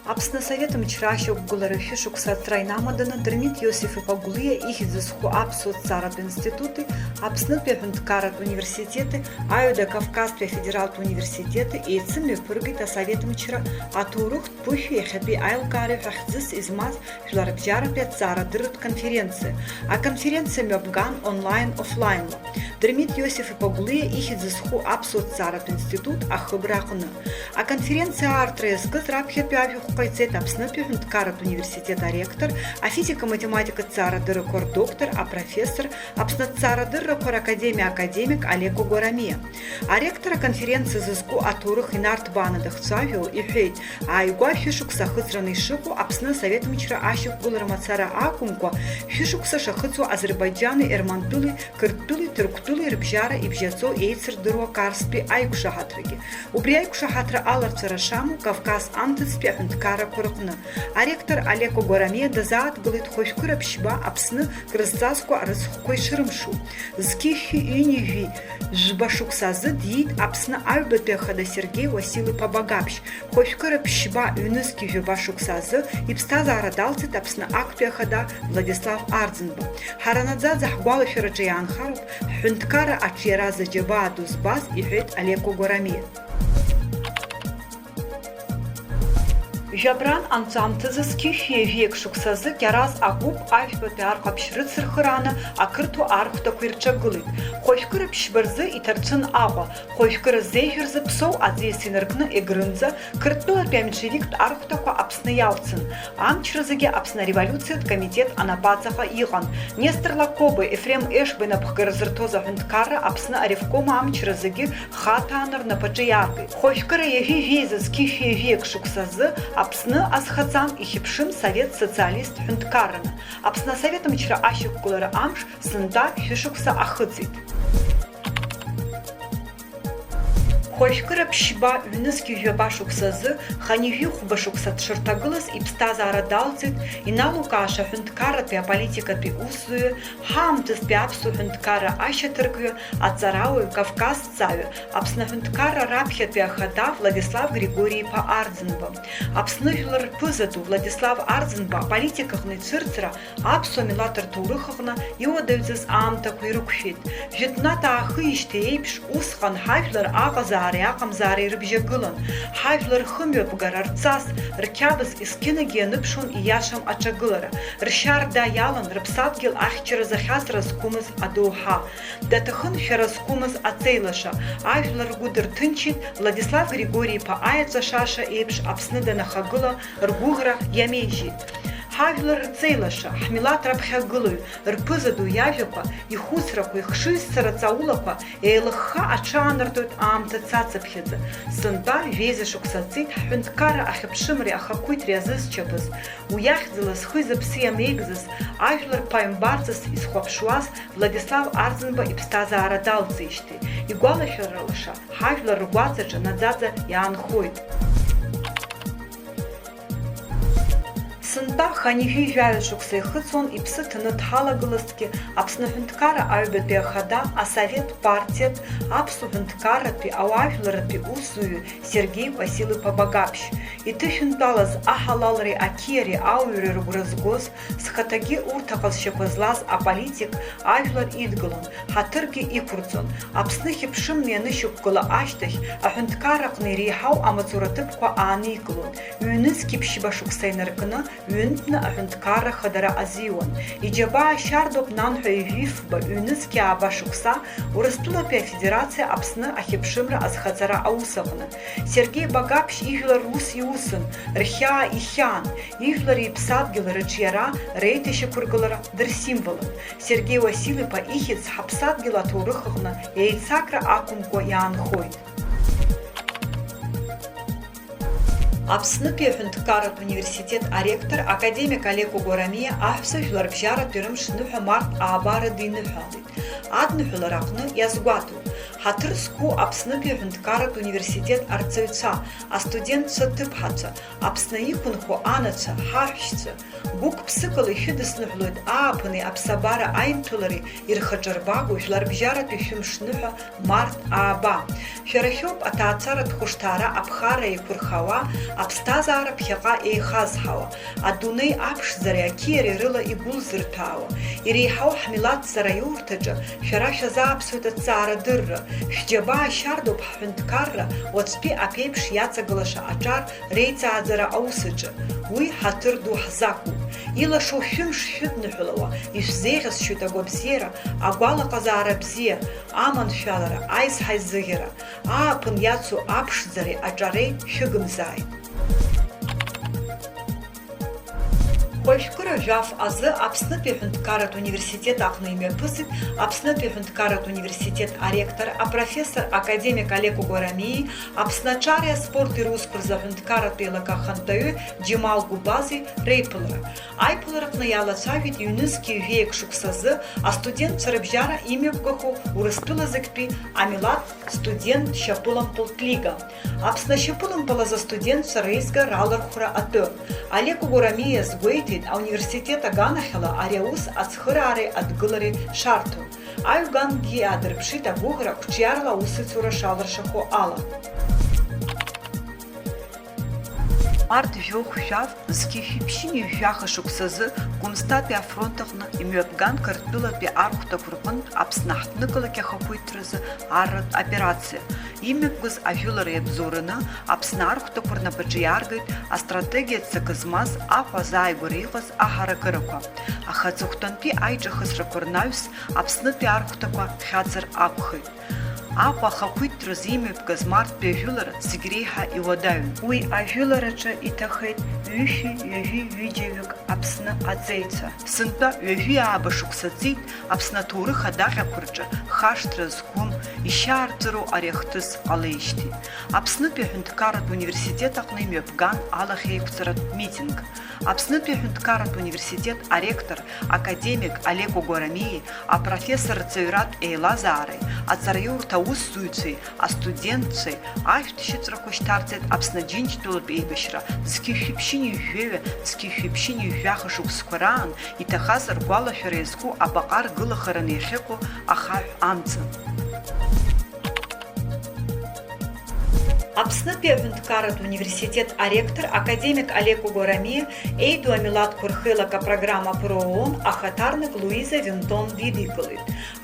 Апсны советом чращу гуларыфи шукса трайнамадана Дермит Йосиф Ипагулия ихидзысху апсу царат институты, апсны пехунткарат университеты, аюда Кавказпе федералт университеты и цимли пургита советом чра атурухт пухи хэби айлкари фахзис измаз филарбжара пет цара дырт конференции. А конференция мёбган онлайн-офлайн. Дермит Йосиф Ипагулия ихидзысху апсу царат институт ахыбрахны. А конференция артрескыз рабхепи Кайцет апсны пехунткарат университета ректор, а физика-математика цара дырыкор доктор, а профессор апсны цара дырыкор академик Олег Горамия. А ректора конференции зыску атурых и нартбанадах цавил и хейт, а юга фишукса хыцраный шику апсны советом чра ащук гулармацара акумко фишукса шахыцу Азербайджаны Эрмантулы, Кыртулы, Турктулы, Рыбжара и Бжецо эйцер дыро карспи айкушахатрыги. Убри айкушахатра аларцара шаму Кавказ антыц пехунткарат а ректор Олег Горамия дазаат былит хошкура пшба апсны крызцаску арысхукой шырымшу. Зкихи юниви жбашуксазы дит апсны альбетехада Сергей Василий Побагапш. Хошкура пшба юныски жбашуксазы ипстаза арадалцит апсны акпехада Владислав Арзенба. Харанадза захгуалы ферачаян харов хунткара ачера заджаба дузбаз и хет Олег Горамия. Жабран анцамтызыски век шуксазы кераз агуб альфбеты архапшрыц сырхыраны акырту архта куирчагылы. Хойшкыры пшбырзы и тарцын ава. Хойшкыры зейхерзы псоу адзесиныргны эгрынзы кыртнулар пямчевикт архтаку апсны ялцын. Амчрызыге апсна революцият комитет анапацаха иған. Нестор Лакобы Ефрем Эшбы напхгырзыртоза хунткара апсны аревкома амчрызыге хатаныр напачаяргы. Хойшкыры еви везызки век шуксазы апсны асхацам и хипшим совет социалист хунткарына. Апсна советом чра ащук кулары амш сында фишукса ахыцит. Хойшкыра пшба юныски жбашуксазы ханивью хубашуксат шыртагылыс ипстаза арадалцит и налукаша хунткарапе политикапе усую хамтыз пяпсу хунткара ащатыркю ацарауи Кавказ цавю апсна хунткара рабхепе хада Владислав Григорий по Арзенба. Апсны хюлар пызату Владислав Арзенба политикахны цирцра апсу милатыр турыхахна иодавзыз амта куирукфит. Житната ахыиште эйпш усхан хайфлар агаза Ариакам зари рыбжагылан, хайфлар хымёбгар арцас, ркябыз искинеге ныпшун и яшам ачагылара, ршар да ялан рыпсатгил ахчера захяс раскумыз адуха, датахын фераскумыз ацейлаша, айфлар гудыр тынчит Владислав Григорий по аяца шаша эпш апсны да нахагыла ргугра ямейжит. Хайфлар цейлаша, хмилат рабхягылы, рпызаду явюка, и хусраку, и хшис сарацаулака, и элыха ачанартует амта цацапхедзе. Сында везешук сацит, хунткара ахепшимри ахакуйт рязыз чапыз. Уяхдзилас хыза псия мегзыз, айфлар паимбарцас из хвапшуаз Владислав Арзенба и пстаза арадалцишти. И гуала фералаша, хайфлар ругуацача надзадза яанхойт. Сында ханихи жайшуксы хыцон и псы тынат халагылыстки апсны хунткара альбетпе хада, а совет партият апсу хунткарапи ауафларапи усую Сергей Василий Побагапш. И ты хунталаз ахалалри акири ауюри ругразгоз с хатаги уртахас щепозлаз а политик альфлар идгалон, хатырги и курцон. Апсны хипшим ненышук гыла аштах, а хунткаракны рихау амацуратыпква аниклон. Юныски пшибашуксайнаркына Юнтна ахунткара хадара азион. И джаба шардоп нанхуй вифба юныски абашукса урастулапия федерация апсны ахипшимра азхацара аусавна. Сергей Багапш ихлар рус юсын, рхя и хян, ихлар и псадгил рычьяра, рейтище кургалара дырсимволын. Сергей Василий по ихиц хапсадгила турыховна яйцакра акумко яанхойт. Апсны пехунткарат университет ректор академик Олег Горамия ахпсы хюларбжара түрім шныхы март аабары дыны халит. Адны хюларақны язгуату. Хатыр зху Апснытәи аҳәынҭқарратә университет арҵаҩцәа, астудентцәа ҭыԥҳацәа, Аԥсны иқәынхо анацәа, ҳаҳәшьцәа, гәык-ԥсыкала ишәыдысныҳәлоит ааԥыни аԥсабара аимҭалареи ирхаҿырбагоу жәларбжьаратәи шәымшныҳәа Март Ааба. Шәара шәоуп аҭаацаратә хәышҭаара аԥхара еиқәырхауа, аԥсҭазаара ԥхьаҟа еихазҳауа, адунеи аԥшӡареи ақьиареи рыла игәылзырҭәаауа. Иреиҳау ҳмилаҭ аиурҭаҿы шәара шәазааԥсоит аҭҵаарадырра, шәџьабаа шьардоуп ҳҳәынҭқарра уаҵәтәи аԥеиԥш иаҵагылаша аҿар реиҵааӡара аусаҿы. Уи ҳаҭыр ду ҳзақәуп. Илашоу шәымш шәыдныҳәалауа, ишәзеиӷьасшьоит агәабзиара, агәалаҟазаара бзиа, аманшәалара, аизҳа изыӷьара, ааԥын иацу аԥшӡареи аҿареи шәыгымзааит. Хәажәкыра жәаф азы Аԥснытәи аҳәынҭқарратә университет аҟны имҩаԥысит Аԥснытәи аҳәынҭқарратә университет аректор, апрофессор академик Олег Угәарамии, Аԥснаҿари аспорти русқәа рзы аҳәынҭқарратә еилагахантаҩы Џьемал Гәыбази реиԥылара. Аиԥылараҟны иаалацәажәеит иҩнызқьи ҩеик шықәсазы астудентцәа рыбжьара имҩаԥгахо Урыстәылазыктәи амилаҭ студент шьапылампылтә лига. Аԥсны ашьапылампылаз астудентцәа реизга ралырхәра атәы. Олег Угәарамии иазгәеиҭеит ауниверситет аганахьала ари аус ацхыраареи адгылареи шарҭо. Аҩгангьы иаадырԥшит агәыӷра қәҿиарала аусуцәа шалыршахо ала. Март жәохә-жәаф зқьи шәиԥшьыни жәаха шықәсазы Гәымсҭатәи афронт аҟны имҩаԥган Қырҭтәылатәи архәҭақәа рҟынтә Аԥсны ҳҭныкалақь ахақәиҭтәразы арратә операциа. Имҩаԥгаз ажәылара иабзоураны Аԥсны архәҭақәа рнапаҿы иааргеит астратегиа ццакы змаз Аҟәа азааигәара иҟаз аҳаракырақәа. Аха аҵыхәтәантәи аиҿахысрақәа рнаҩс Аԥснытәи архәҭақәа хьаҵыр акәхеит. Аҟәа ахақәиҭтәраз имҩаԥгаз Марттәи ажәылара зегь реиҳа иуадаҩын. Уи ажәылараҿы иҭахеит ҩажәи-ҩыџьаҩык Аԥсны аҵеицәа. Сынтәа ҩажәи ааба шықәса ҵит Аԥсны аҭоурых адаҟьақәа рҿы хашҭра зқәым, ишьаарҵәыроу ари ахҭыс ҟалеижьҭеи. Аԥснытәи аҳәынҭқарратә университет аҟны имҩаԥган алахьеиқәҵаратә митинг. Аԥснытәи аҳәынҭқарратә университет аректор академик Олег Угәарамии, апрофессор рҵаҩратә еилазаареи, аҵараиурҭа аусзуҩцәеи, астудентцәеи ашәҭшьыҵәрақәа шьҭарҵеит Аԥсны Џьынџьтәылатә еибашьра зқьи шәиԥшьыни жәҩеҩы, зқьи шәиԥшьыни жәаха шықәсқәа раан иҭахаз ргәалашәара иазку абаҟа ргылахараны иахьыҟоу ахаҳә амца. Аԥснытәи аҳәынҭқарратә университет аректор академик Олег Угәарамии еиду амилаҭқәа рхы-еилага программа ПРООН ахаҭарнак Луиза Винтон дидикылеит.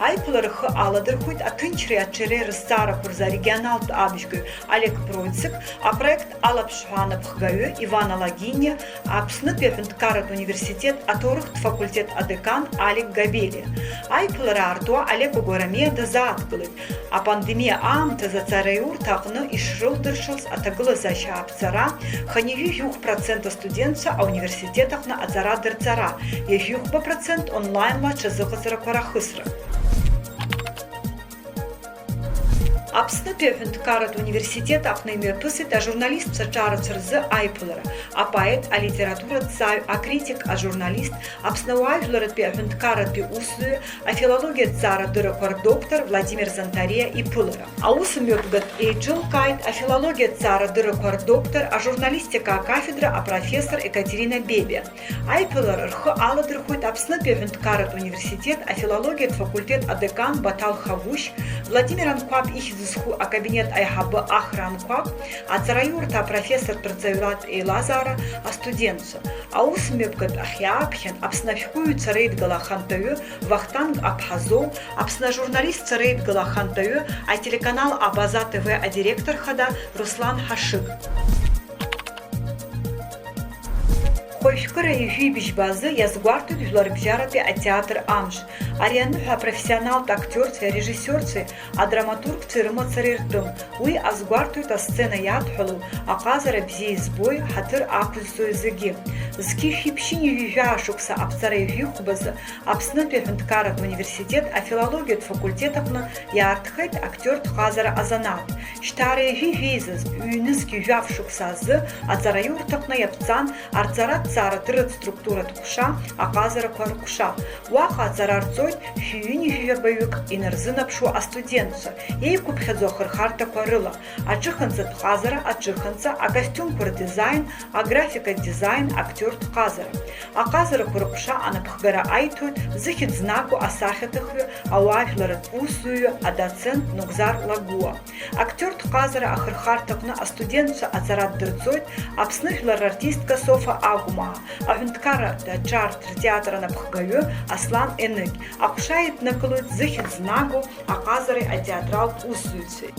Аиԥылара рхы аладырхәит аҭынчреи аҽереи рызҵаарақәа рзы арегионалтә абжьгаҩ Олег Процик, апроект алаԥшҳәа анапхгаҩы Ивана Лагиниа, Аԥснытәи аҳәынҭқарратә университет аҭоурыхтә факультет адекан Алик Габелиа. Аиԥылара аартуа Олег Угәарамиа дазааҭгылеит. Апандемиа аамҭазы аҵараиурҭа аҟны ишрылдыршылз аҭагылазаашьа аԥҵара, ханижәи 1% астудентцәа ауниверситет аҟны аҵара дырҵара, 1% онлайнла аҽазыҟаҵарақәа рахысра. Аԥснытәи аҳәынҭқарратә университет аҟны имҩаԥысит ажурналистцәа ҿарацәа рзы аиԥылара, апоет, алитератураҭҵааҩ, акритик, ажурналист, Аԥсныуаа жәларытәи аҳәынҭқарратәи усзуҩы, афилологиаҭҵаарадыррақәа рдоктор Владимир Занҭариа иԥылара. Аус мҩаԥгатә еиҿылкааит афилологиаҭҵаарадыррақәа рдоктор, ажурналистика акафедра апрофессор Екатерина Бебиа. Аиԥылара рхы аладырхәит Аԥснытәи аҳәынҭқарратә университет афилологиатә факультет адекан Батал Хавушь, Владимир Анқәаб ихьӡ зху акабинет аиҳабы Ахра Анқәаб, аҵараиурҭа апрофессортә рҵаҩратә еилазаара астудентцәа. Аус мҩаԥгатә ахьиааԥхьан Аԥсны ашәҟәыҩҩцәа реидгыла ахантаҩы Вахтанг Аԥҳазоу, Аԥсны ажурналистцәа реидгыла ахантаҩы ателеканал Абаза ТВ адиректор хада Руслан Ҳашыг. Хәажәкыра ижәибжьба азы иазгәарҭоит жәларбжьаратәи атеатр амш. Ари аныҳәа апрофессионалтә актиорцәеи арежиссиорцәеи адраматургцәеи рымацара иртәым. Уи азгәарҭоит асцена иадҳәалоу, аҟазара бзиа избои, ҳаҭыр ақәызҵои зегьы. Зки фипшини вивя шукса апцарей вихубазы, апснапе хунткарат университет, а филология факультетахна яртхайт актер тхазара азанат. Штаре вивизыз, юнизки вяв шуксазы, ацараюртахна япцан, арцарат цара тырыт структура тхуша, аказара кваркуша. Уаха ацарарцойт, фюини вивябаюк, инерзынапшу а студентца. Ей купхедзо харта кварыла, а чиханца тхазара, а чиханца, а костюм квар дизайн, а графика дизайн, актер тхазара. Аказара кваркуша, а напхгара айтует, зыхид знаку асахетахвю, а уафларат усую, а доцент нугзар лагуа. Актер тхазара ахархартахна, а студентца ацарат дырцойт, а псныхлар артистка Софа Агума, а винткара да чартр театра напхгаю, Аслан Энек, а кушает наколот зыхид знаку, а казары а театрал усуйцы.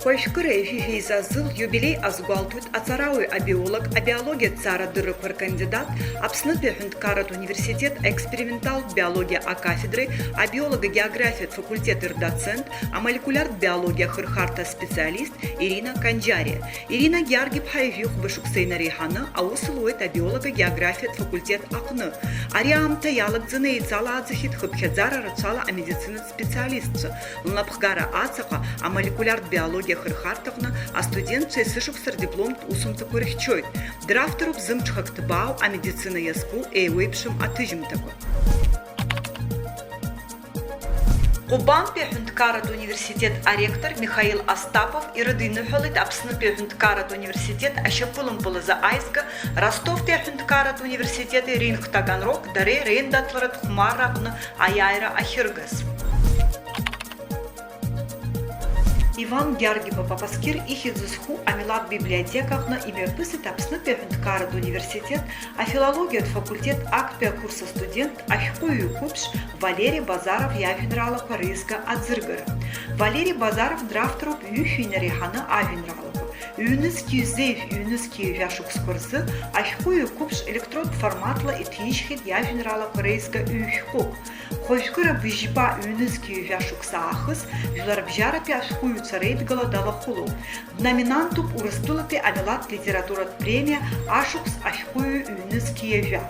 Хойшкыры фифейзазыл юбилей азгуалтует ацарауи абиолог, абиология цара дырыквар кандидат, апснапе хунткарат университет, экспериментал биология а кафедры, абиолога география факультет доцент, а молекуляр биология хырхарта специалист Ирина Канджария. Ирина Георгиев хайвюх башуксейна рейхана, а усылует абиолога география факультет акны. Ариам таялог дзыны и цала ацахит хыпхедзара рацала а медицина специалистца. Лунапхгара ацаха, а молекуляр биология хырхартахна, а студент сышуксар диплом усумта курихчойт. Драфтеруп зымчхактыбау, а медицина яскул эйвейпшим атыжимтаку. Кубан пехунткарат университет а ректор Михаил Остапов и родины холит апсны пехунткарат университет а шапулым за айзга Ростов пехунткарат университет и ринг Таганрог даре рендатларат хумарахна аяйра ахиргас. Иван Георгиев Папаскир ихидзусху амилат библиотеках на имя пысыт апсны пехунткарат университет, а филология факультет акпия курса студент ахихую купш Валерий Базаров явинрала Парызга Адзыргара. Валерий Базаров драфтеруп юхинарихана авинрала. Юнеский зейв юнеский вяшукскорзы ахихую купш электрод форматла и тишхит явинрала Парызга юхку. Хойшкыра бижба юнеский вяшуксаахыс, виларбжара пяшхую царейт голодала хулу. Номинантуп урастулапи амилат литература премия ашукс ахихую юнеский вя.